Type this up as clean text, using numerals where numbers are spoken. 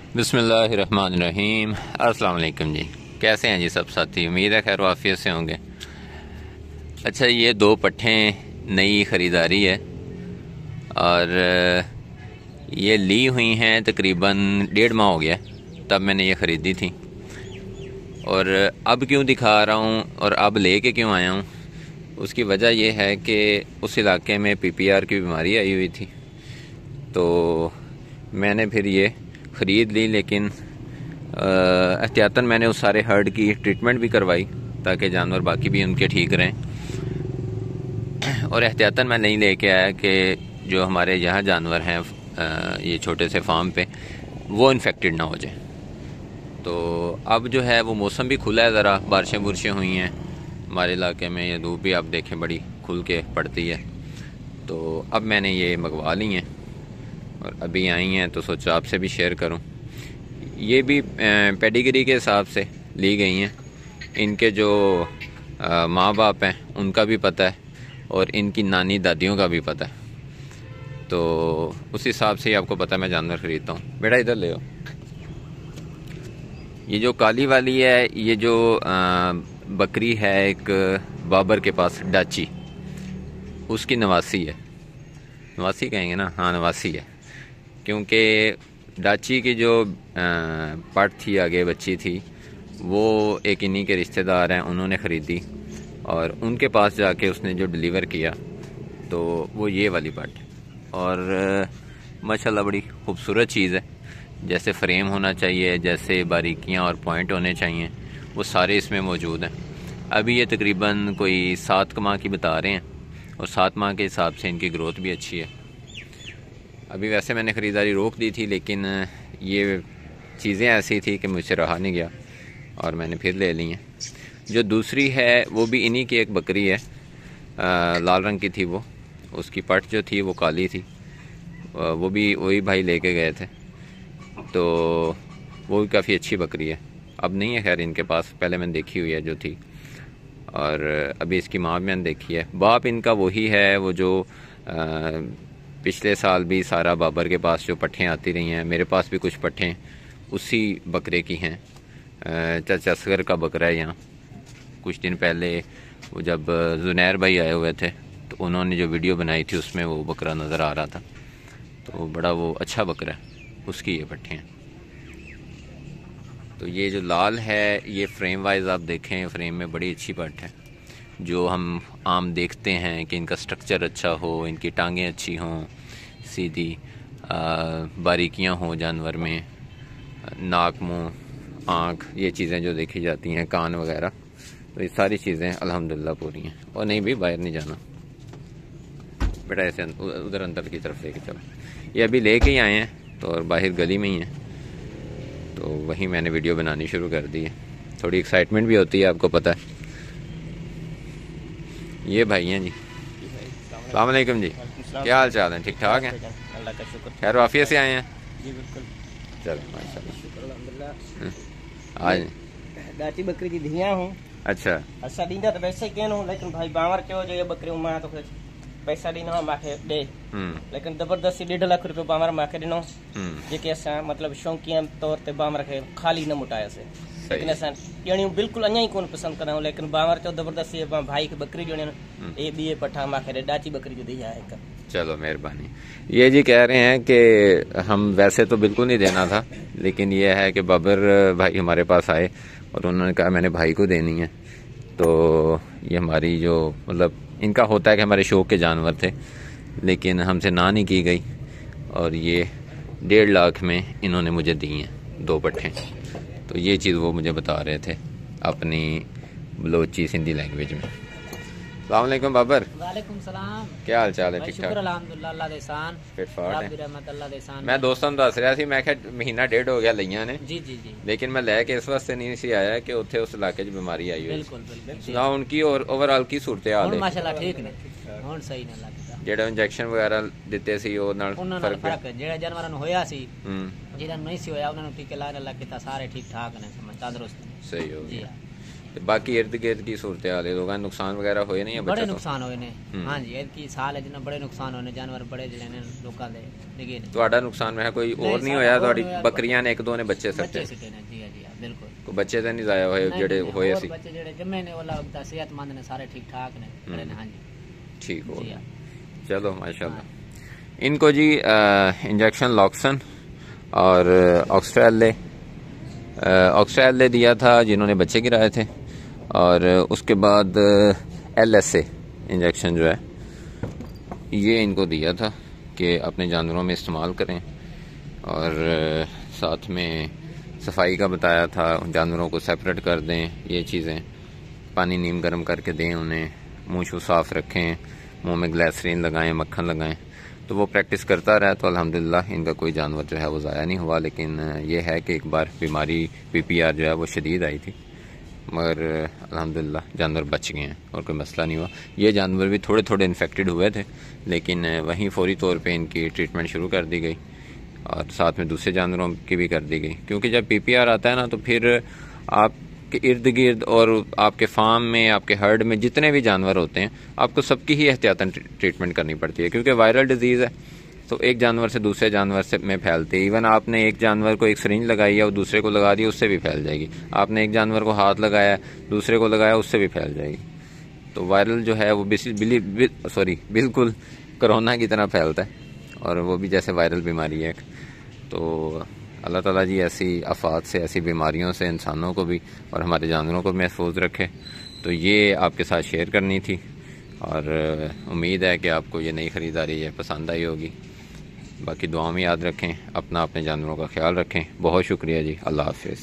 बिस्मिल्लाहिर्रहमानिर्रहीम। अस्सलाम वालेकुम जी, कैसे हैं जी सब साथी? उम्मीद है खैर वाफियत से होंगे। अच्छा, ये दो पट्ठें नई ख़रीदारी है और ये ली हुई हैं तकरीबन 1.5 माह हो गया, तब मैंने ये ख़रीदी थी। और अब क्यों दिखा रहा हूँ और अब ले के क्यों आया हूँ, उसकी वजह यह है कि उस इलाके में PPR की बीमारी आई हुई थी, तो मैंने फिर ये ख़रीद ली। लेकिन एहतियातन मैंने उस सारे हर्ड की ट्रीटमेंट भी करवाई ताकि जानवर बाकी भी उनके ठीक रहें। और एहतियातन मैं नहीं लेके आया कि जो हमारे यहाँ जानवर हैं ये छोटे से फार्म पे वो इन्फेक्टेड ना हो जाए। तो अब जो है वो मौसम भी खुला है, ज़रा बारिशें बुरशें हुई हैं हमारे इलाके में, ये धूप भी आप देखें बड़ी खुल के पड़ती है। तो अब मैंने ये मंगवा ली हैं और अभी आई हैं, तो सोचा आपसे भी शेयर करूं। ये भी पेडिग्री के हिसाब से ली गई हैं। इनके जो माँ बाप हैं उनका भी पता है और इनकी नानी दादियों का भी पता है, तो उस हिसाब से ही आपको पता है मैं जानवर ख़रीदता हूँ। बेटा इधर ले आओ। ये जो काली वाली है, ये जो बकरी है एक बाबर के पास, डाची, उसकी नवासी है। नवासी कहेंगे ना? हाँ, नवासी है, क्योंकि डाची की जो पट थी, आगे बच्ची थी, वो एक इन्हीं के रिश्तेदार हैं, उन्होंने ख़रीदी और उनके पास जाके उसने जो डिलीवर किया तो वो ये वाली पट है। और माशाल्लाह बड़ी खूबसूरत चीज़ है। जैसे फ्रेम होना चाहिए, जैसे बारीकियां और पॉइंट होने चाहिए, वो सारे इसमें मौजूद हैं। अभी ये तकरीबन कोई 7 माह की बता रहे हैं और 7 माह के हिसाब से इनकी ग्रोथ भी अच्छी है। अभी वैसे मैंने ख़रीदारी रोक दी थी, लेकिन ये चीज़ें ऐसी थी कि मुझसे रहा नहीं गया और मैंने फिर ले ली हैं। जो दूसरी है वो भी इन्हीं की एक बकरी है, लाल रंग की थी वो, उसकी पट जो थी वो काली थी, वो भी वही भाई लेके गए थे, तो वो भी काफ़ी अच्छी बकरी है। अब नहीं है खैर इनके पास, पहले मैंने देखी हुई है जो थी, और अभी इसकी माँ मैंने देखी है। बाप इनका वही है, वो जो पिछले साल भी सारा बाबर के पास जो पट्ठें आती रही हैं, मेरे पास भी कुछ पट्ठें उसी बकरे की हैं। चाचा असगर का बकरा है यहाँ। कुछ दिन पहले वो जब जुनैर भाई आए हुए थे तो उन्होंने जो वीडियो बनाई थी उसमें वो बकरा नज़र आ रहा था, तो बड़ा वो अच्छा बकरा है, उसकी ये पट्ठें हैं। तो ये जो लाल है, ये फ्रेम वाइज आप देखें, फ्रेम में बड़ी अच्छी पट है। जो हम आम देखते हैं कि इनका स्ट्रक्चर अच्छा हो, इनकी टांगें अच्छी हों, सीधी, बारीकियां हों जानवर में, नाक, मुंह, आँख, ये चीज़ें जो देखी जाती हैं, कान वगैरह, तो ये सारी चीज़ें अल्हम्दुलिल्लाह पूरी हैं। और नहीं भी बाहर नहीं जाना बेटा, ऐसे उधर अंदर की तरफ लेके चलो। ये अभी लेके ही आए हैं तो, और बाहर गली में ही हैं, तो वहीं मैंने वीडियो बनानी शुरू कर दी है। थोड़ी एक्साइटमेंट भी होती है, आपको पता है। ये भाई हैं जी। अस्सलाम वालेकुम जी, क्या हाल चाल है? ठीक ठाक हैं? अल्लाह का शुक्र, खैर वाफियत से आए हैं? जी बिल्कुल। चलो माशाल्लाह। अल्हम्दुलिल्लाह। आज दाची बकरी की धिया हूँ। अच्छा अच्छा दींदा तो वैसे ही कहनो, लेकिन भाई बावर कहो जो ये बकरी मां तो पैसा ॾिनो माखे ॾे, लेकिन ज़बरदस्ती 1.5 लाख रुपयो बावर माखे ॾिनो, जेके असां मतलब शौक़िया तौर ते बावर खे खाली न मुटायोसीं। लेकिन असां ॾियणियूं बिल्कुलु अञा ही कोन पसंदि कंदा आहियूं, लेकिन बावर चयो ज़बरदस्ती भाई खे बकरी ॾियणी, ये ॿिए पठा माखे ॾे, डाची बकरी जो दी आहे हिकु। चलो मेहरबानी। ये जी कह रहे हैं कि हम वैसे तो बिल्कुल नहीं देना था, लेकिन ये है कि बाबर भाई हमारे पास आए और उन्होंने कहा मैंने भाई को देनी है, तो ये हमारी जो मतलब इनका होता है कि हमारे शौक़ के जानवर थे, लेकिन हमसे ना नहीं की गई और ये 1.5 लाख में इन्होंने मुझे दी हैं 2 पट्ठें। तो ये चीज़ वो मुझे बता रहे थे अपनी बलोची सिंधी लैंग्वेज में। अस्सलाम वालेकुम बाबर। वालेकुम सलाम। क्या हाल चाल है? ठीक ठाक? अल्हम्दुलिल्लाह, अल्लाह दे एहसान, फिट फाट है। रब दी रहमत, अल्लाह दे एहसान। मैं दोस्तों ਨੂੰ ਦੱਸ ਰਿਹਾ ਸੀ, मैं क्या महीना 1.5 हो गया लईਆਂ ने, जी जी जी, लेकिन मैं लैके इस वास्ते नहीं सी आया कि उत्थे उस इलाके 'ਚ बीमारी आई हुई बिल्कुल बिल्कुल। ना उनकी और ओवरऑल की सूरत हाल ਹੁਣ है। ਮਾਸ਼ਾਅੱਲਾ ਠੀਕ ਨੇ, ਹੁਣ ਸਹੀ ਨੇ ਲੱਗਦਾ। ਜਿਹੜਾ ਇੰਜੈਕਸ਼ਨ ਵਗੈਰਾ ਦਿੱਤੇ ਸੀ ਉਹ ਨਾਲ ਉਹਨਾਂ ਨਾਲ ਫਰਕ ਹੈ? ਫਰਕ ਜਿਹੜੇ ਜਾਨਵਰਾਂ ਨੂੰ ਹੋਇਆ ਸੀ, हम्म, ਜਿਹਨਾਂ ਨੂੰ ਨਹੀਂ ਸੀ ਹੋਇਆ ਉਹਨਾਂ ਨੂੰ ਟੀਕੇ ਲਾ ਲੱਗ ਕੀਤਾ, ਸਾਰੇ ਠੀਕ ਠਾਕ ਨੇ, ਸਮਝ ਤੰਦਰੁਸਤ ਨੇ। सही हो जी गया। हाँ। बाकी इर्द गिर्द की सूरत हाल है, लोगों नुकसान वगैरह होए नहीं? बड़े नुकसान होए ने। हाँ जी, की साल है जिन्हें बड़े नुकसान होने, जानवर बड़े जिले ने लोगों दे लगे ने। ਤੁਹਾਡਾ ਨੁਕਸਾਨ ਹੈ ਕੋਈ ਹੋਰ ਨਹੀਂ ਹੋਇਆ? ਤੁਹਾਡੀ ਬੱਕਰੀਆਂ ਨੇ ਇੱਕ ਦੋ ਨੇ ਬੱਚੇ ਸੱਟੇ? जी जी बिल्कुल। ਕੋਈ ਬੱਚੇ ਤਾਂ ਨਹੀਂ ਜ਼ਾਇਆ ਹੋਏ ਜਿਹੜੇ ਹੋਏ ਸੀ? बच्चे जेडे जम्मे ने वाला सेहतमंद ने, सारे ठीक ठाक ने बड़े ने। हाँ जी ठीक हो गया, चलो माशाल्लाह। इनको जी इंजेक्शन लॉक्सन और ऑक्सट्रेले दिया था जिन्होंने बच्चे गिराए थे, और उसके बाद LSA इंजेक्शन जो है ये इनको दिया था कि अपने जानवरों में इस्तेमाल करें, और साथ में सफाई का बताया था, जानवरों को सेपरेट कर दें, ये चीज़ें पानी नीम गर्म करके दें उन्हें, मुँह छू साफ़ रखें, मुंह में ग्लिसरीन लगाएं, मक्खन लगाएं। तो वो प्रैक्टिस करता रहा तो अल्हम्दुलिल्लाह इनका कोई जानवर जो है वो ज़ाया नहीं हुआ। लेकिन ये है कि एक बार बीमारी PPR जो है वो शदीद आई थी, मगर अल्हम्दुलिल्लाह जानवर बच गए हैं और कोई मसला नहीं हुआ। ये जानवर भी थोड़े थोड़े इन्फेक्टेड हुए थे, लेकिन वहीं फौरी तौर पे इनकी ट्रीटमेंट शुरू कर दी गई और साथ में दूसरे जानवरों की भी कर दी गई। क्योंकि जब PPR आता है ना, तो फिर आपके इर्द गिर्द और आपके फार्म में, आपके हर्ड में जितने भी जानवर होते हैं, आपको सबकी ही एहतियातन ट्रीटमेंट करनी पड़ती है, क्योंकि वायरल डिजीज़ है तो एक जानवर से दूसरे जानवर से में फैलती है। इवन आपने एक जानवर को एक सिरिंज लगाई है और दूसरे को लगा दिया, उससे भी फैल जाएगी। आपने एक जानवर को हाथ लगाया, दूसरे को लगाया, उससे भी फैल जाएगी। तो वायरल जो है वो बिल्कुल कोरोना की तरह फैलता है, और वो भी जैसे वायरल बीमारी है। तो अल्लाह ताला जी ऐसी आफात से, ऐसी बीमारियों से इंसानों को भी और हमारे जानवरों को महफूज रखे। तो ये आपके साथ शेयर करनी थी, और उम्मीद है कि आपको ये नई ख़रीदारी है पसंद आई होगी। बाकी दुआ में याद रखें, अपने जानवरों का ख्याल रखें। बहुत शुक्रिया जी, अल्लाह हाफिज़।